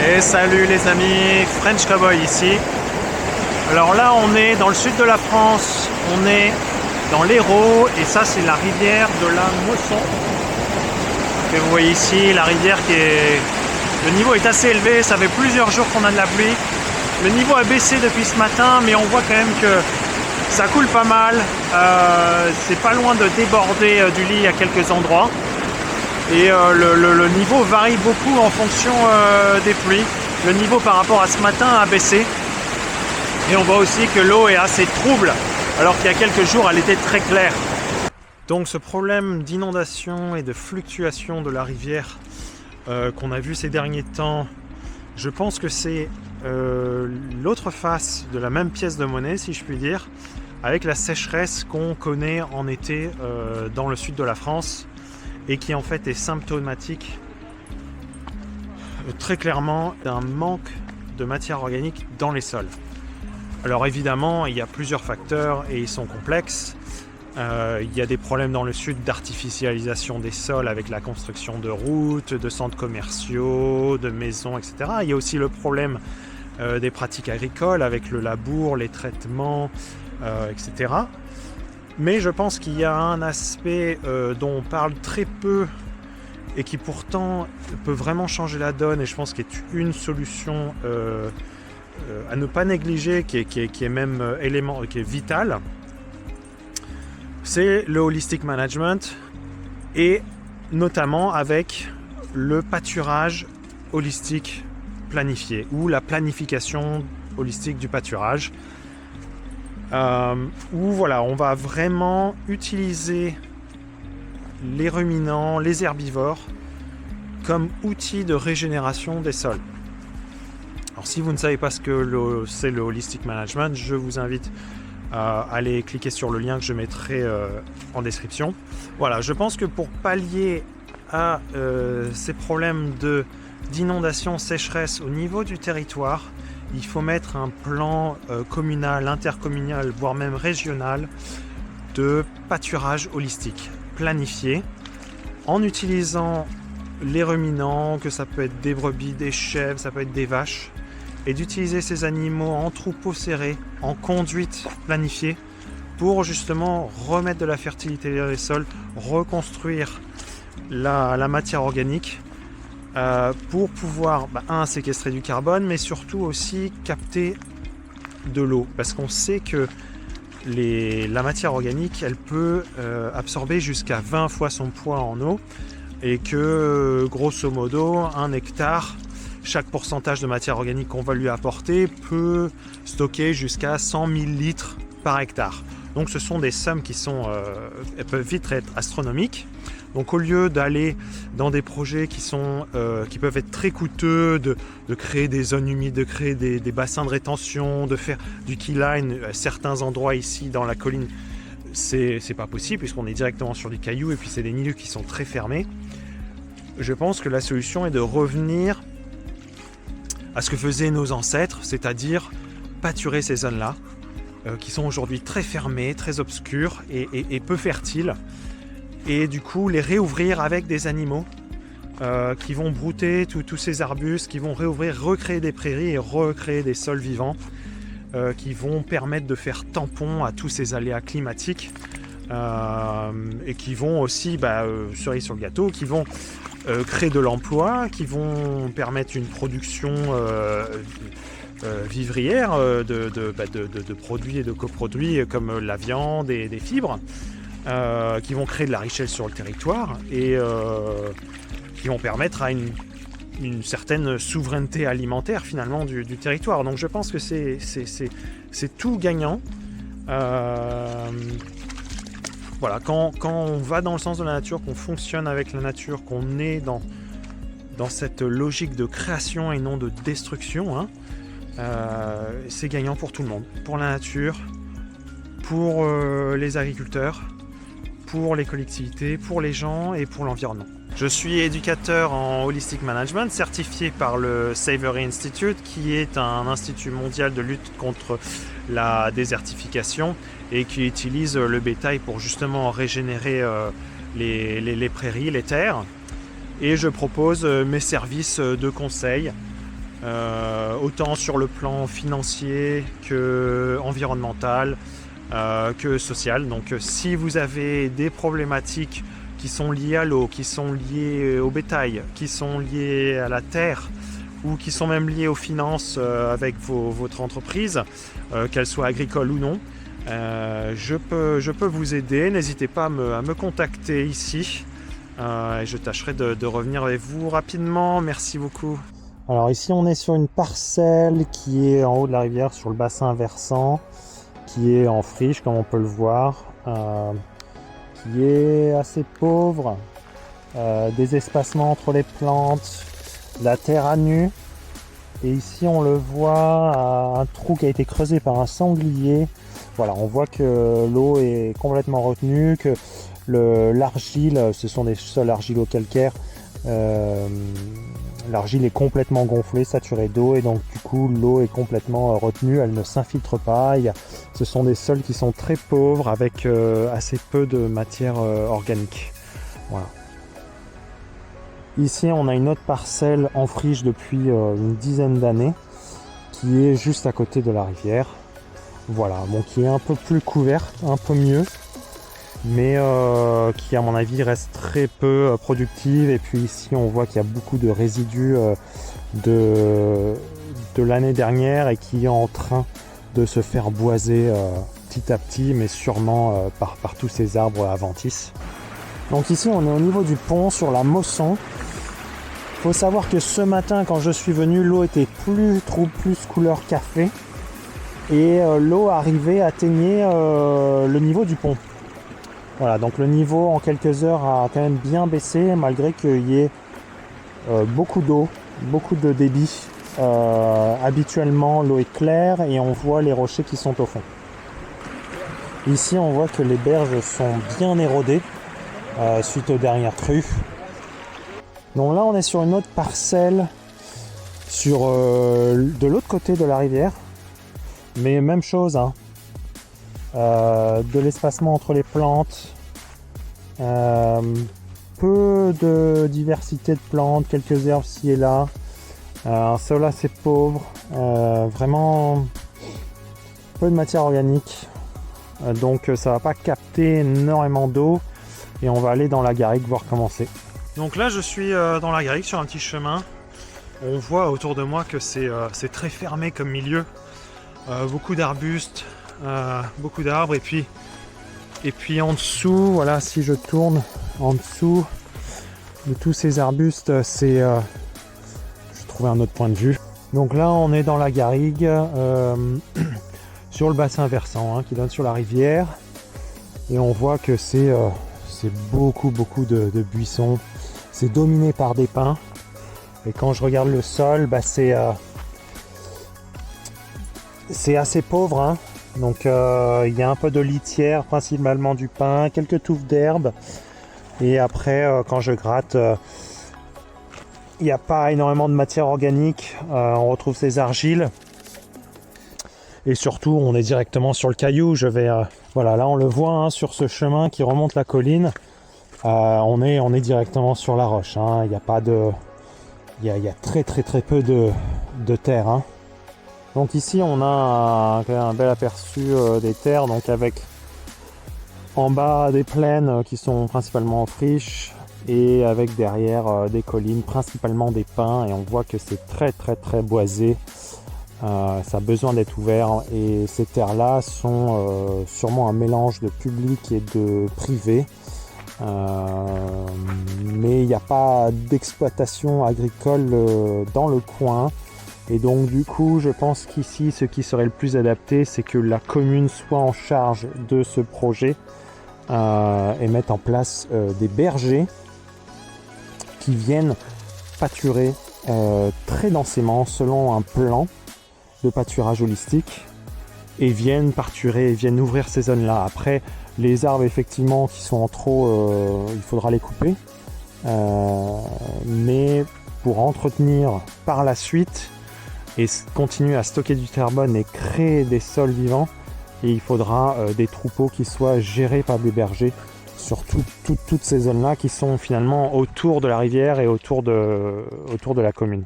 Et salut les amis, French Cowboy ici. Alors là on est dans le sud de la France, on est dans l'Hérault et ça c'est la rivière de la Moisson. Et vous voyez ici la rivière le niveau est assez élevé, ça fait plusieurs jours qu'on a de la pluie. Le niveau a baissé depuis ce matin mais on voit quand même que ça coule pas mal. C'est pas loin de déborder du lit à quelques endroits. Et le niveau varie beaucoup en fonction des pluies. Le niveau par rapport à ce matin a baissé. Et on voit aussi que l'eau est assez trouble, alors qu'il y a quelques jours, elle était très claire. Donc ce problème d'inondation et de fluctuation de la rivière qu'on a vu ces derniers temps, je pense que c'est l'autre face de la même pièce de monnaie, si je puis dire, avec la sécheresse qu'on connaît en été dans le sud de la France. Et qui en fait est symptomatique très clairement d'un manque de matière organique dans les sols. Alors évidemment, il y a plusieurs facteurs et ils sont complexes. Il y a des problèmes dans le sud d'artificialisation des sols avec la construction de routes, de centres commerciaux, de maisons, etc. Il y a aussi le problème des pratiques agricoles avec le labour, les traitements, etc. Mais je pense qu'il y a un aspect dont on parle très peu et qui pourtant peut vraiment changer la donne et je pense qu'il est une solution à ne pas négliger, qui est même élément, qui est vital. C'est le holistic management et notamment avec le pâturage holistique planifié ou la planification holistique du pâturage. Où voilà, on va vraiment utiliser les ruminants, les herbivores comme outil de régénération des sols. Alors si vous ne savez pas ce que c'est le holistic management, je vous invite à aller cliquer sur le lien que je mettrai en description. Voilà, je pense que pour pallier à ces problèmes d'inondation, sécheresse au niveau du territoire, il faut mettre un plan communal, intercommunal, voire même régional de pâturage holistique, planifié, en utilisant les ruminants, que ça peut être des brebis, des chèvres, ça peut être des vaches, et d'utiliser ces animaux en troupeaux serrés, en conduite planifiée, pour justement remettre de la fertilité dans les sols, reconstruire la matière organique, pour pouvoir, séquestrer du carbone, mais surtout aussi capter de l'eau. Parce qu'on sait que la matière organique, elle peut absorber jusqu'à 20 fois son poids en eau, et que, grosso modo, un hectare, chaque pourcentage de matière organique qu'on va lui apporter peut stocker jusqu'à 100 000 litres par hectare. Donc ce sont des sommes qui elles peuvent vite être astronomiques. Donc au lieu d'aller dans des projets qui peuvent être très coûteux, de créer des zones humides, de créer des bassins de rétention, de faire du keyline à certains endroits ici dans la colline, c'est pas possible puisqu'on est directement sur du caillou et puis c'est des milieux qui sont très fermés. Je pense que la solution est de revenir à ce que faisaient nos ancêtres, c'est-à-dire pâturer ces zones-là, qui sont aujourd'hui très fermées, très obscures et peu fertiles. Et du coup les réouvrir avec des animaux qui vont brouter tous ces arbustes, qui vont recréer des prairies et recréer des sols vivants, qui vont permettre de faire tampon à tous ces aléas climatiques et qui vont aussi, cerise sur le gâteau, qui vont créer de l'emploi, qui vont permettre une production vivrière de produits et de coproduits comme la viande et des fibres, qui vont créer de la richesse sur le territoire et qui vont permettre à une certaine souveraineté alimentaire finalement du territoire. Donc je pense que c'est tout gagnant. Voilà, quand on va dans le sens de la nature, qu'on fonctionne avec la nature, qu'on est dans cette logique de création et non de destruction, c'est gagnant pour tout le monde. Pour la nature, pour les agriculteurs, pour les collectivités, pour les gens et pour l'environnement. Je suis éducateur en Holistic Management, certifié par le Savory Institute, qui est un institut mondial de lutte contre la désertification et qui utilise le bétail pour justement régénérer les prairies, les terres. Et je propose mes services de conseil autant sur le plan financier que environnemental, que social. Donc si vous avez des problématiques qui sont liées à l'eau, qui sont liées au bétail, qui sont liées à la terre, ou qui sont même liées aux finances avec votre entreprise, qu'elle soit agricole ou non, je peux vous aider. N'hésitez pas à me contacter ici et je tâcherai de revenir avec vous rapidement. Merci beaucoup. Alors ici on est sur une parcelle qui est en haut de la rivière, sur le bassin versant, qui est en friche comme on peut le voir, qui est assez pauvre, des espacements entre les plantes, la terre à nu, et ici on le voit, un trou qui a été creusé par un sanglier. Voilà, on voit que l'eau est complètement retenue, que l'argile, ce sont des sols argilo-calcaires, l'argile est complètement gonflée, saturée d'eau, et donc du coup l'eau est complètement retenue, elle ne s'infiltre pas. Ce sont des sols qui sont très pauvres avec assez peu de matière organique. Voilà. Ici on a une autre parcelle en friche depuis une dizaine d'années qui est juste à côté de la rivière. Voilà, bon, qui est un peu plus couverte, un peu mieux, mais qui à mon avis reste très peu productive. Et puis ici on voit qu'il y a beaucoup de résidus de l'année dernière et qui est en train de se faire boiser petit à petit, mais sûrement par tous ces arbres adventices. Donc ici on est au niveau du pont sur la Mosson. Il faut savoir que ce matin quand je suis venu, l'eau était plus couleur café et l'eau arrivait, atteignait le niveau du pont. Voilà, donc le niveau en quelques heures a quand même bien baissé malgré qu'il y ait beaucoup d'eau, beaucoup de débit. Habituellement l'eau est claire et on voit les rochers qui sont au fond. Ici on voit que les berges sont bien érodées suite aux dernières crues. Donc là on est sur une autre parcelle de l'autre côté de la rivière, mais même chose, hein. De l'espacement entre les plantes, peu de diversité de plantes, quelques herbes ci et là, un sol assez pauvre, vraiment peu de matière organique, donc ça va pas capter énormément d'eau et on va aller dans la garrigue voir comment c'est. Donc là je suis dans la garrigue sur un petit chemin. On voit autour de moi que c'est très fermé comme milieu, beaucoup d'arbustes, beaucoup d'arbres, et puis en dessous, voilà, si je tourne en dessous de tous ces arbustes, je vais trouver un autre point de vue. Donc là on est dans la garrigue, sur le bassin versant, hein, qui donne sur la rivière, et on voit que c'est beaucoup de buissons. C'est dominé par des pins, et quand je regarde le sol, bah c'est assez pauvre, hein. Donc il y a un peu de litière, principalement du pin, quelques touffes d'herbe, et après quand je gratte, il n'y a pas énormément de matière organique. On retrouve ces argiles, et surtout on est directement sur le caillou. Voilà, là on le voit, hein, sur ce chemin qui remonte la colline, on est directement sur la roche, hein. Il n'y a pas de, il y a très peu de terre, hein. Donc ici on a un bel aperçu des terres, donc avec en bas des plaines qui sont principalement en friche, et avec derrière des collines, principalement des pins, et on voit que c'est très boisé. Ça a besoin d'être ouvert, et ces terres là sont sûrement un mélange de public et de privé, mais il n'y a pas d'exploitation agricole dans le coin. Et donc du coup je pense qu'ici ce qui serait le plus adapté, c'est que la commune soit en charge de ce projet et mette en place des bergers qui viennent pâturer très densément selon un plan de pâturage holistique, et viennent pâturer, viennent ouvrir ces zones là. Après les arbres effectivement qui sont en trop, il faudra les couper, mais pour entretenir par la suite et continuer à stocker du carbone et créer des sols vivants, et il faudra des troupeaux qui soient gérés par des bergers sur toutes ces zones-là qui sont finalement autour de la rivière et autour de la commune.